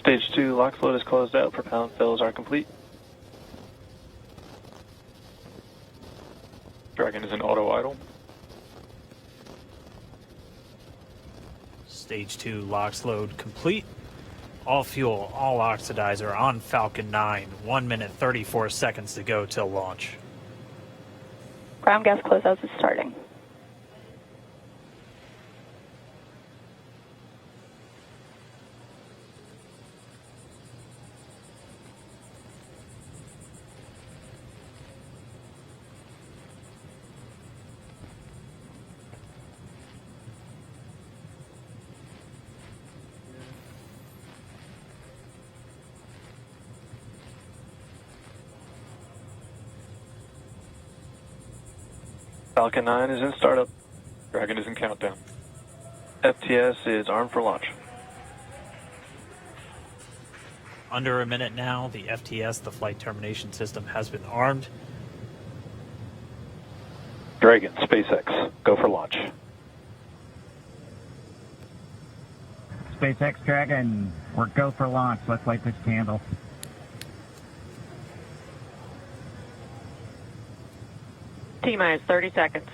Stage 2 lock float is closed out. Propellant fills are complete. Dragon is in auto idle. Stage 2 LOX load complete. All fuel, all oxidizer on Falcon 9. 1 minute 34 seconds to go till launch. Ground gas closeouts is starting. Falcon 9 is in startup. Dragon is in countdown. FTS is armed for launch. Under a minute now, the FTS, the flight termination system, has been armed. Dragon, SpaceX, go for launch. SpaceX Dragon, we're go for launch. Let's light this candle. T-minus 30 seconds.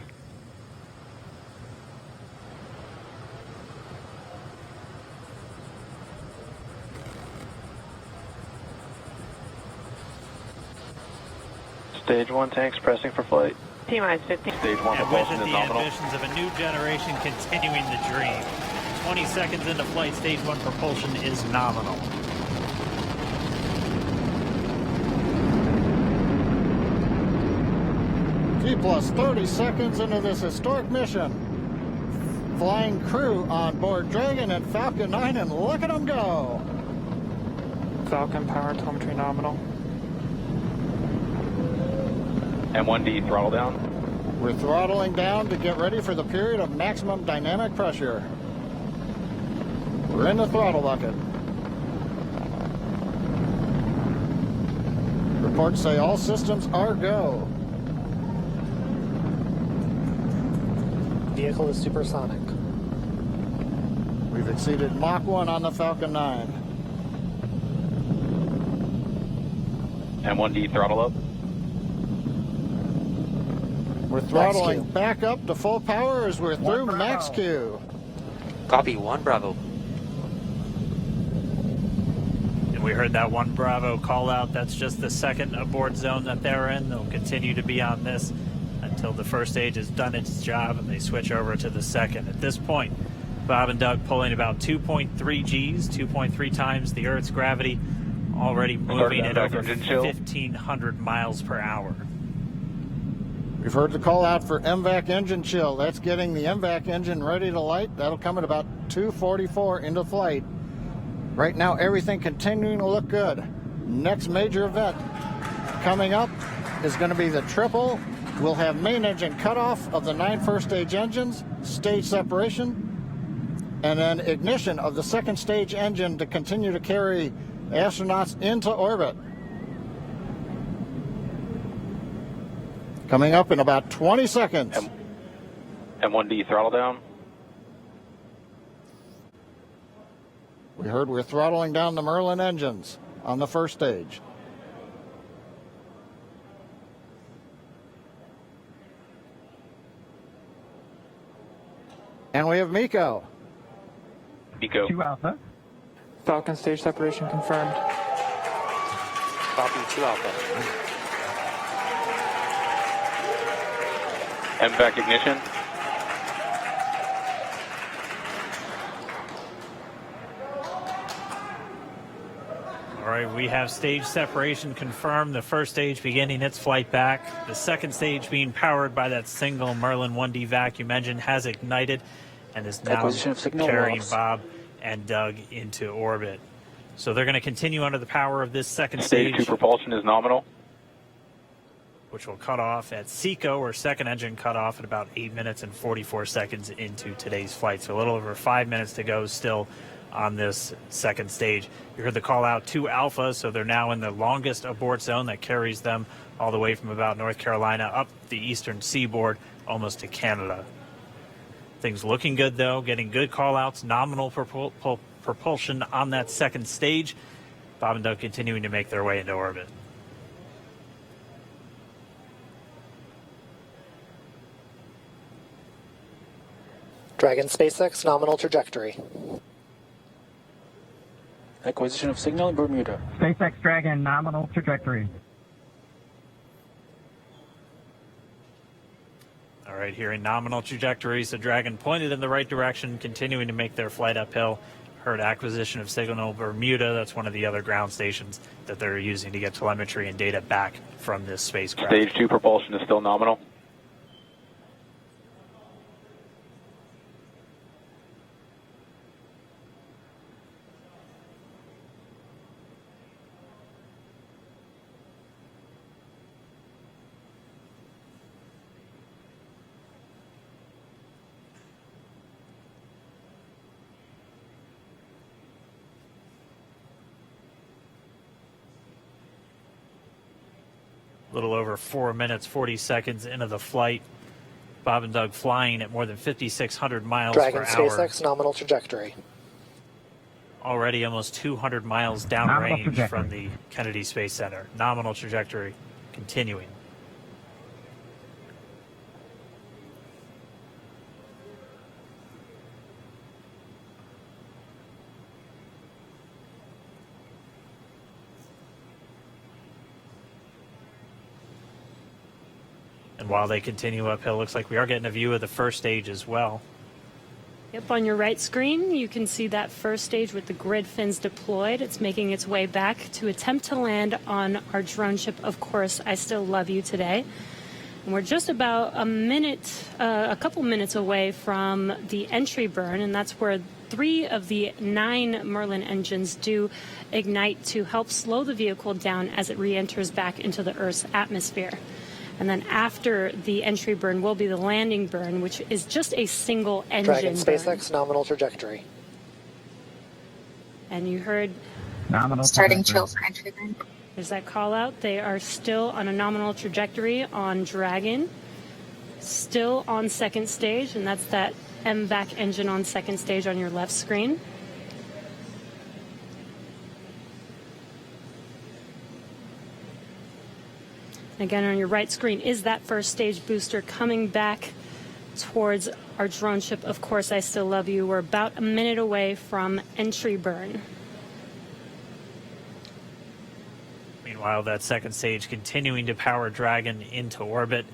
Stage 1 tanks pressing for flight. T-minus 15. Stage 1 And with propulsion it, is the nominal. ambitions of a new generation continuing the dream. 20 seconds into flight, stage 1 propulsion is nominal. T plus 30 seconds into this historic mission. Flying crew on board Dragon and Falcon 9, and look at them go. Falcon power telemetry nominal. M1D throttle down. We're throttling down to get ready for the period of maximum dynamic pressure. We're in the throttle bucket. Reports say all systems are go. Vehicle is supersonic. We've exceeded Mach 1 on the Falcon 9. M1D throttle up. We're throttling back up to full power as we're through max Q. Copy, 1 Bravo. And we heard that 1 Bravo call out. That's just the second abort zone that they're in. They'll continue to be on this until the first stage has done its job and they switch over to the second. At this point, Bob and Doug pulling about 2.3 Gs, 2.3 times the Earth's gravity, already moving at over 1,500 miles per hour. We've heard the call out for MVAC engine chill. That's getting the MVAC engine ready to light. That'll come at about 2:44 into flight. Right now, everything continuing to look good. Next major event coming up is going to be the triple. We'll have main engine cutoff of the 9 first stage engines, stage separation, and then ignition of the second stage engine to continue to carry astronauts into orbit. Coming up in about 20 seconds. M1D throttle down. We heard we're throttling down the Merlin engines on the first stage. And we have Miko. Miko. 2 Alpha. Falcon stage separation confirmed. Copy, 2 Alpha. MVAC ignition. All right, we have stage separation confirmed. The first stage beginning its flight back. The second stage being powered by that single Merlin 1D vacuum engine has ignited and is now carrying Bob and Doug into orbit. So they're going to continue under the power of this second stage. Stage 2 propulsion is nominal. Which will cut off at SECO, or second engine cut off at about 8 minutes and 44 seconds into today's flight. So a little over 5 minutes to go still on this second stage. You heard the call out to Alpha, so they're now in the longest abort zone that carries them all the way from about North Carolina up the eastern seaboard almost to Canada. Things looking good though, getting good call outs, nominal propulsion on that second stage. Bob and Doug continuing to make their way into orbit. Dragon SpaceX nominal trajectory. Acquisition of signal in Bermuda. SpaceX Dragon nominal trajectory. All right, here in nominal trajectories, the Dragon pointed in the right direction, continuing to make their flight uphill. Heard acquisition of signal Bermuda. That's one of the other ground stations that they're using to get telemetry and data back from this spacecraft. Stage 2 propulsion is still nominal. A little over 4 minutes, 40 seconds into the flight. Bob and Doug flying at more than 5,600 miles Dragon per hour. SpaceX nominal trajectory. Already almost 200 miles downrange from the Kennedy Space Center. Nominal trajectory continuing. And while they continue uphill, looks like we are getting a view of the first stage as well. Yep, on your right screen, you can see that first stage with the grid fins deployed. It's making its way back to attempt to land on our drone ship, Of Course, I Still Love You Today. And we're just about a couple minutes away from the entry burn, and that's where 3 of the 9 Merlin engines do ignite to help slow the vehicle down as it re-enters back into the Earth's atmosphere. And then after the entry burn will be the landing burn, which is just a single engine Dragon SpaceX burn. nominal trajectory. And you heard Nominal starting trajectory. chill for entry burn. there's that call out. They are still on a nominal trajectory on Dragon, still on second stage, and that's that MVAC engine on second stage on your left screen. Again, on your right screen is that first stage booster coming back towards our drone ship, Of Course, I Still Love You. We're about a minute away from entry burn. Meanwhile, that second stage continuing to power Dragon into orbit.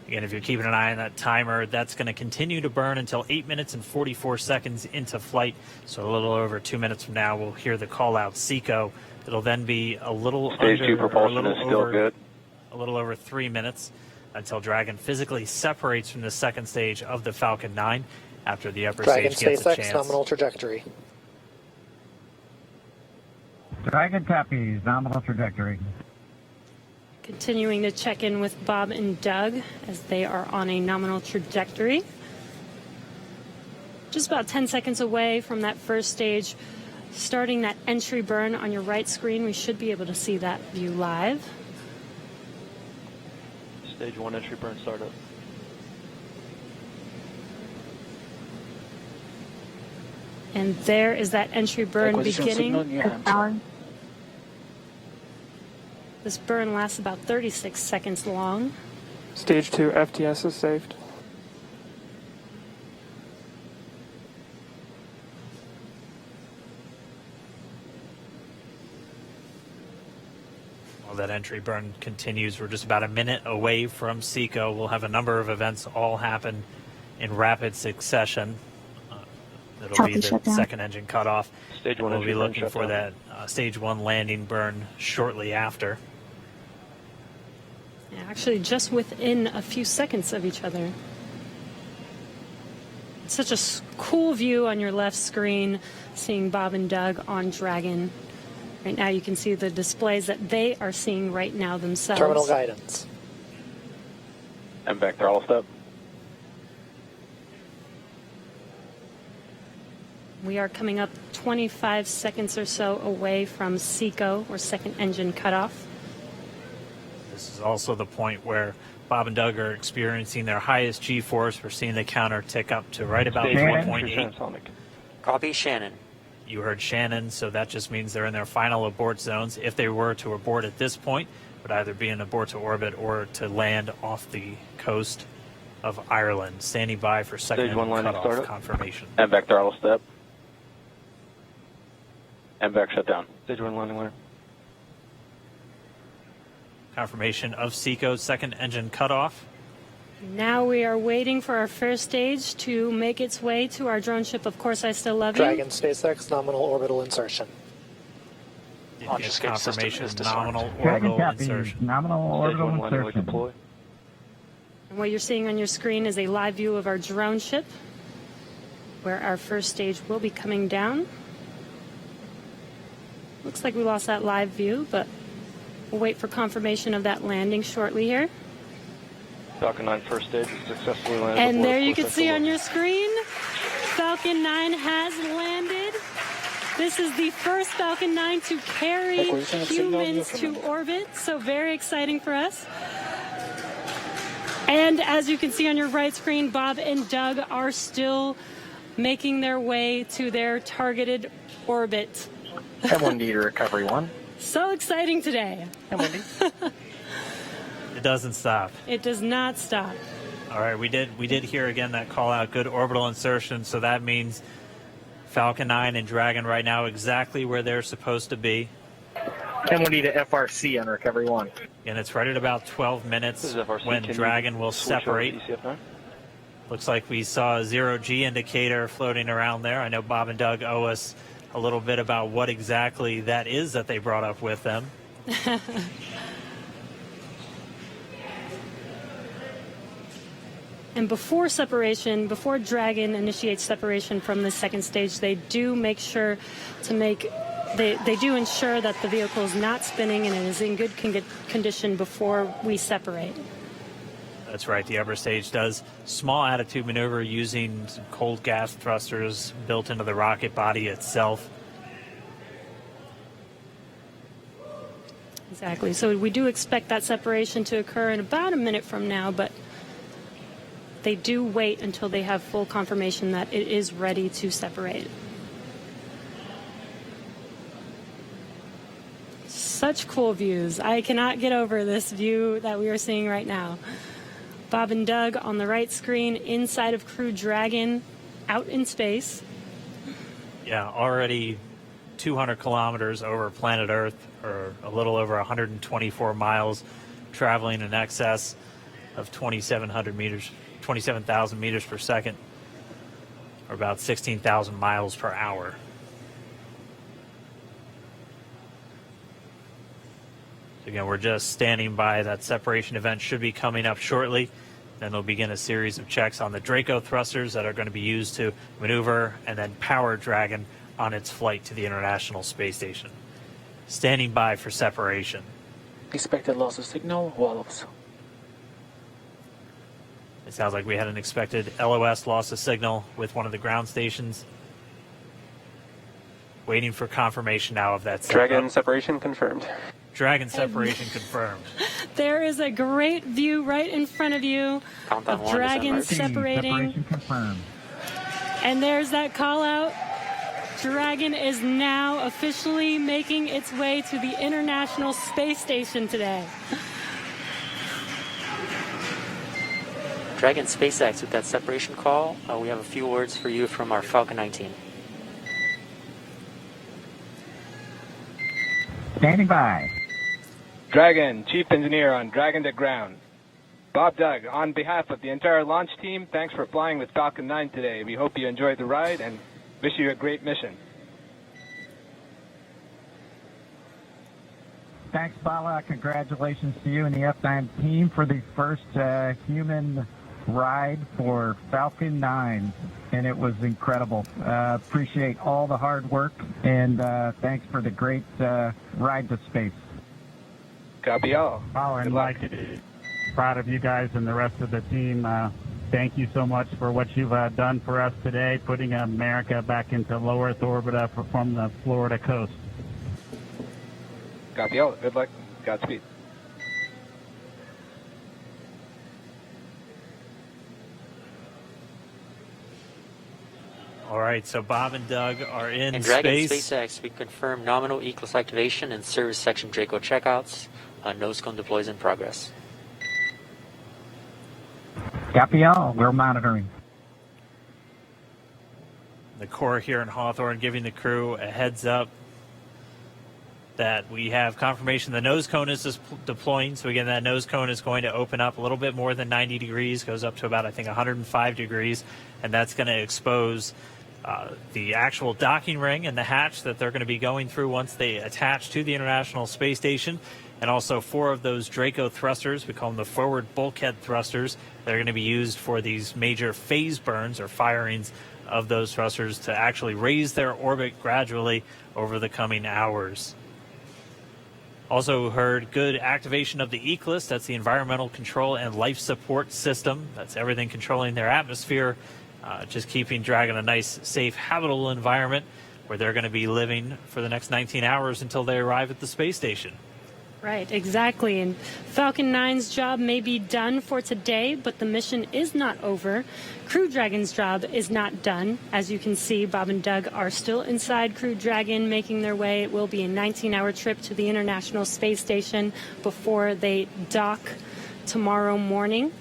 Again, if you're keeping an eye on that timer, that's going to continue to burn until 8 minutes and 44 seconds into flight. So a little over 2 minutes from now, we'll hear the call out SECO. It'll then be a little Stage 2 propulsion is still good. A little over 3 minutes until Dragon physically separates from the second stage of the Falcon 9 after the upper Dragon stage gets a SpaceX chance. nominal trajectory. Dragon copies, nominal trajectory. Continuing to check in with Bob and Doug as they are on a nominal trajectory. Just about 10 seconds away from that first stage, starting that entry burn on your right screen. We should be able to see that view live. Stage 1 entry burn startup. And there is that entry burn Acquisition signal in beginning. New Hampshire. This burn lasts about 36 seconds long. Stage 2 FTS is saved. While that entry burn continues, we're just about a minute away from SECO. We'll have a number of events all happen in rapid succession. It'll be the second engine cutoff. Stage 1 We'll entry be burn looking for shutdown. that stage 1 landing burn shortly after. Yeah, actually, just within a few seconds of each other. It's such a cool view on your left screen, seeing Bob and Doug on Dragon. Right now you can see the displays that they are seeing right now themselves. Terminal guidance. MVAC throttle step. We are coming up 25 seconds or so away from SECO, or second engine cutoff. This is also the point where Bob and Doug are experiencing their highest G-force. We're seeing the counter tick up to right about Stage 1 1.8. entry transonic. Copy, Shannon. You heard Shannon, so that just means they're in their final abort zones. If they were to abort at this point, it would either be an abort to orbit or to land off the coast of Ireland. Standing by for second Stage 1 landing cutoff startup. confirmation. MVAC throttle step. MVAC shutdown. Stage 1 landing line. Confirmation of SECO's second engine cutoff. Now we are waiting for our first stage to make its way to our drone ship. Of course, I still love you. Dragon SpaceX nominal orbital insertion. Launch escape Confirmation system is disarmed. nominal Dragon orbital copy. insertion. Nominal Stage orbital 1 landing line insertion. deploy. And what you're seeing on your screen is a live view of our drone ship, where our first stage will be coming down. Looks like we lost that live view, but we'll wait for confirmation of that landing shortly here. Falcon 9 first stage is successfully landed. And aboard there you course can see XLR. on your screen, Falcon 9 has landed. This is the first Falcon 9 to carry Acquisition of signal humans to Newfoundland. orbit, so very exciting for us. And as you can see on your right screen, Bob and Doug are still making their way to their targeted orbit. M1D to recovery 1. So exciting today. M1D. It doesn't stop. It does not stop. All right, we did hear again that call out, good orbital insertion, so that means Falcon 9 and Dragon right now exactly where they're supposed to be. M1D to FRC on recovery 1. And it's right at about 12 This minutes is FRC. when Can you Dragon will switch over to separate. ECF9? Looks like we saw a zero-G indicator floating around there. I know Bob and Doug owe us a little bit about what exactly that is that they brought up with them. And before separation, before Dragon initiates separation from the second stage, they do make sure to make, they do ensure that the vehicle is not spinning and it is in good condition before we separate. That's right, the upper stage does small attitude maneuver using some cold gas thrusters built into the rocket body itself. Exactly. So we do expect that separation to occur in about a minute from now, but they do wait until they have full confirmation that it is ready to separate. Such cool views. I cannot get over this view that we are seeing right now. Bob and Doug on the right screen, inside of Crew Dragon, out in space. Yeah, already 200 kilometers over planet Earth, or a little over 124 miles, traveling in excess of 2,700 meters. 27,000 meters per second, or about 16,000 miles per hour. Again, we're just standing by. That separation event should be coming up shortly. Then they'll begin a series of checks on the Draco thrusters that are going to be used to maneuver and then power Dragon on its flight to the International Space Station. Standing by for separation. Expected loss of signal, wallops. It sounds like we had an expected LOS loss of signal with one of the ground stations. Waiting for confirmation now of that Dragon separation confirmed. Dragon separation confirmed. There is a great view right in front of you Countdown of one, Dragon December. separating. Separation confirmed. And there's that call out. Dragon is now officially making its way to the International Space Station today. Dragon SpaceX with that separation call. We have a few words for you from our Falcon 9 team. Standing by. Dragon, Chief Engineer on Dragon to Ground. Bob Doug, on behalf of the entire launch team, thanks for flying with Falcon 9 today. We hope you enjoyed the ride and wish you a great mission. Thanks, Bala. Congratulations to you and the F9 team for the first human ride for Falcon 9. And it was incredible. Appreciate all the hard work, and thanks for the great ride to space. Copy all. Oh, and like, proud of you guys and the rest of the team. Thank you so much for what you've done for us today, putting America back into low Earth orbit from the Florida coast. Copy all. Good luck. Godspeed. All right, so Bob and Doug are in And Dragon space. SpaceX, we confirm nominal ECLS activation and service section Draco checkouts. Nose cone deploys in progress. Copy all. We're monitoring. The Corps here in Hawthorne giving the crew a heads up that we have confirmation the nose cone is deploying. So again, that nose cone is going to open up a little bit more than 90 degrees, goes up to about, I think, 105 degrees, and that's going to expose the actual docking ring and the hatch that they're going to be going through once they attach to the International Space Station. And also 4 of those Draco thrusters, we call them the forward bulkhead thrusters, they're going to be used for these major phase burns or firings of those thrusters to actually raise their orbit gradually over the coming hours. Also heard good activation of the ECLS, that's the Environmental Control and Life Support System. That's everything controlling their atmosphere, just keeping Dragon a nice, safe, habitable environment where they're going to be living for the next 19 hours until they arrive at the space station. Right, exactly. And Falcon 9's job may be done for today, but the mission is not over. Crew Dragon's job is not done. As you can see, Bob and Doug are still inside Crew Dragon, making their way. It will be a 19-hour trip to the International Space Station before they dock tomorrow morning.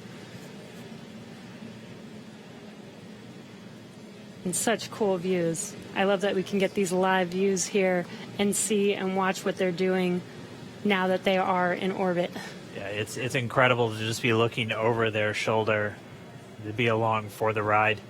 And such cool views. I love that we can get these live views here and see and watch what they're doing now that they are in orbit. Yeah, it's incredible to just be looking over their shoulder, to be along for the ride.